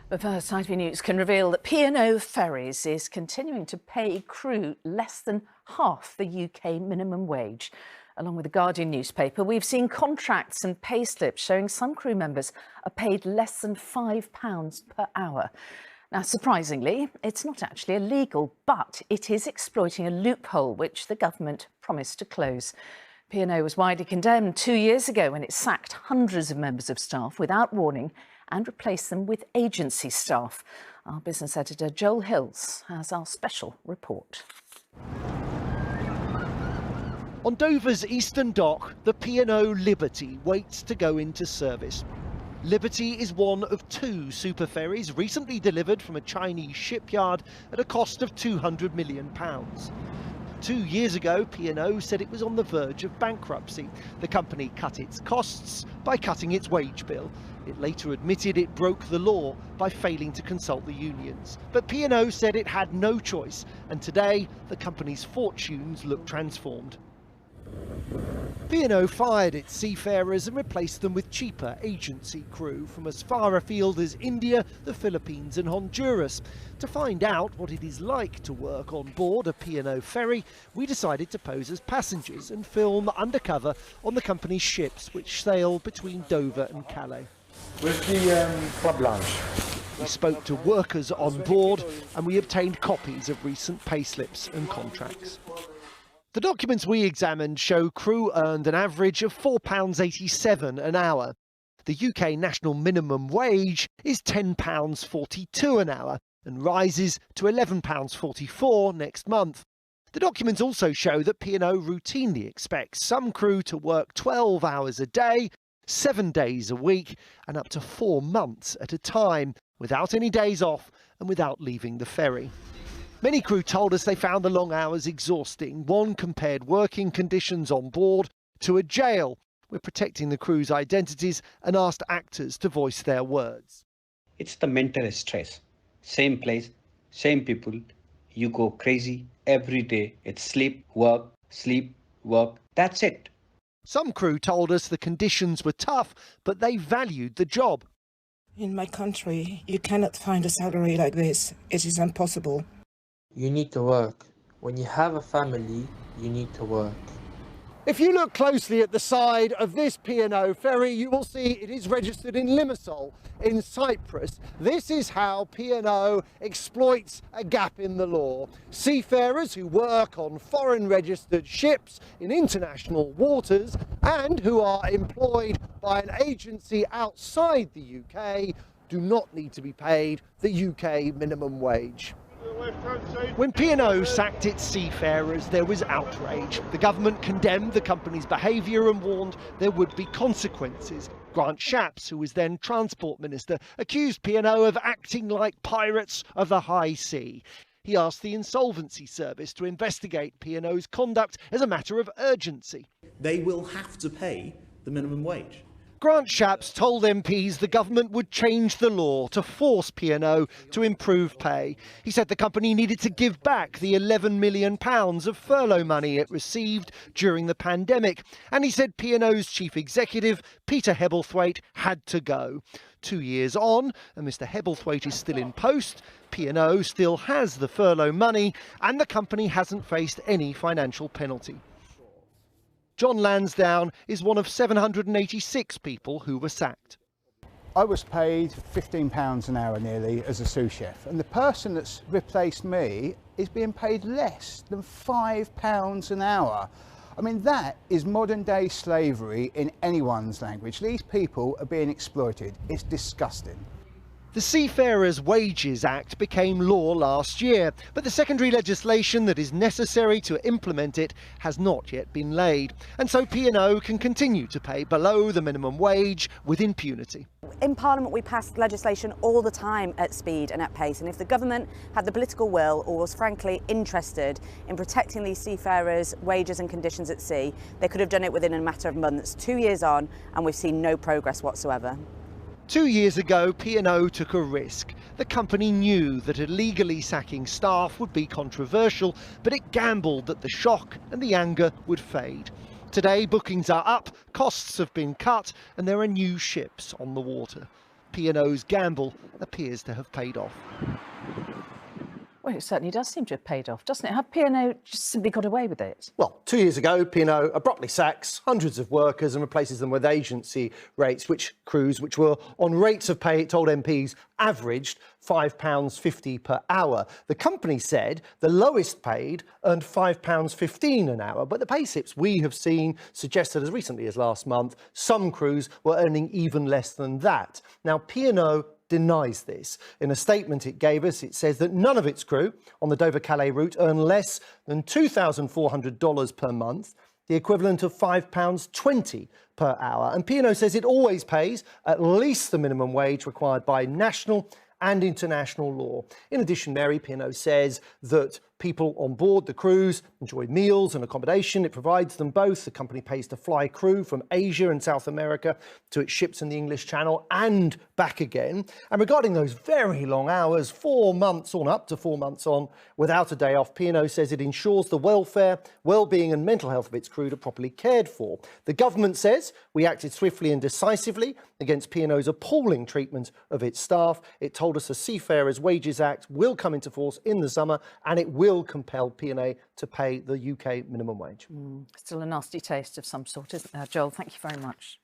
But first, ITV News can reveal that P&O Ferries is continuing to pay crew less than half the UK minimum wage. Along with the Guardian newspaper, we've seen contracts and pay slips showing some crew members are paid less than £5 per hour. Now, surprisingly, it's not actually illegal, but it is exploiting a loophole which the government promised to close. P&O was widely condemned 2 years ago when it sacked hundreds of members of staff without warning and replace them with agency staff. Our business editor Joel Hills has our special report. On Dover's Eastern Dock, the P&O Liberty waits to go into service. Liberty is one of two super ferries recently delivered from a Chinese shipyard at a cost of £200 million. 2 years ago, P&O said it was on the verge of bankruptcy. The company cut its costs by cutting its wage bill. It later admitted it broke the law by failing to consult the unions. But P&O said it had no choice, and today the company's fortunes look transformed. P&O fired its seafarers and replaced them with cheaper agency crew from as far afield as India, the Philippines and Honduras. To find out what it is like to work on board a P&O ferry, we decided to pose as passengers and film undercover on the company's ships which sail between Dover and Calais. Where's the club lounge? We spoke to workers on board and we obtained copies of recent payslips and contracts. The documents we examined show crew earned an average of £4.87 an hour. The UK national minimum wage is £10.42 an hour and rises to £11.44 next month. The documents also show that P&O routinely expects some crew to work 12 hours a day, 7 days a week and up to 4 months at a time, without any days off and without leaving the ferry. Many crew told us they found the long hours exhausting. One compared working conditions on board to a jail. We're protecting the crew's identities and asked actors to voice their words. It's the mental stress. Same place, same people. You go crazy every day. It's sleep, work, that's it. Some crew told us the conditions were tough, but they valued the job. In my country, you cannot find a salary like this. It is impossible. You need to work. When you have a family, you need to work. If you look closely at the side of this P&O ferry, you will see it is registered in Limassol in Cyprus. This is how P&O exploits a gap in the law. Seafarers who work on foreign registered ships in international waters and who are employed by an agency outside the UK do not need to be paid the UK minimum wage. When P&O sacked its seafarers, there was outrage. The government condemned the company's behaviour and warned there would be consequences. Grant Shapps, who was then Transport Minister, accused P&O of acting like pirates of the high sea. He asked the Insolvency Service to investigate P&O's conduct as a matter of urgency. They will have to pay the minimum wage. Grant Shapps told MPs the government would change the law to force P&O to improve pay. He said the company needed to give back the £11 million of furlough money it received during the pandemic. And he said P&O's chief executive, Peter Hebblethwaite, had to go. 2 years on, and Mr Hebblethwaite is still in post, P&O still has the furlough money and the company hasn't faced any financial penalty. John Lansdowne is one of 786 people who were sacked. I was paid £15 an hour nearly as a sous chef, and the person that's replaced me is being paid less than £5 an hour. I mean, that is modern day slavery in anyone's language. These people are being exploited. It's disgusting. The Seafarers Wages Act became law last year, but the secondary legislation that is necessary to implement it has not yet been laid. And so P&O can continue to pay below the minimum wage with impunity. In Parliament we pass legislation all the time at speed and at pace, and if the government had the political will or was frankly interested in protecting these seafarers' wages and conditions at sea, they could have done it within a matter of months. 2 years on and we've seen no progress whatsoever. 2 years ago, P&O took a risk. The company knew that illegally sacking staff would be controversial, but it gambled that the shock and the anger would fade. Today, bookings are up, costs have been cut, and there are new ships on the water. P&O's gamble appears to have paid off. Well, it certainly does seem to have paid off, doesn't it? Have P&O just simply got away with it? Well, 2 years ago, P&O abruptly sacks hundreds of workers and replaces them with agency rates, crews which were on rates of pay, it told MPs, averaged £5.50 per hour. The company said the lowest paid earned £5.15 an hour, but the pay slips we have seen suggested as recently as last month, some crews were earning even less than that. Now, P&O denies this. In a statement it gave us, it says that none of its crew on the Dover-Calais route earn less than $2,400 per month, the equivalent of £5.20 per hour. And P&O says it always pays at least the minimum wage required by national and international law. In addition, Mary, P&O says that people on board the cruise enjoy meals and accommodation. It provides them both. The company pays to fly crew from Asia and South America to its ships in the English Channel and back again. And regarding those very long hours, 4 months on, up to 4 months on, without a day off, P&O says it ensures the welfare, well-being and mental health of its crew are properly cared for. The government says we acted swiftly and decisively against P&O's appalling treatment of its staff. It told us the Seafarers Wages Act will come into force in the summer and it will compel P&O to pay the UK minimum wage. Still a nasty taste of some sort, isn't there, Joel? Thank you very much.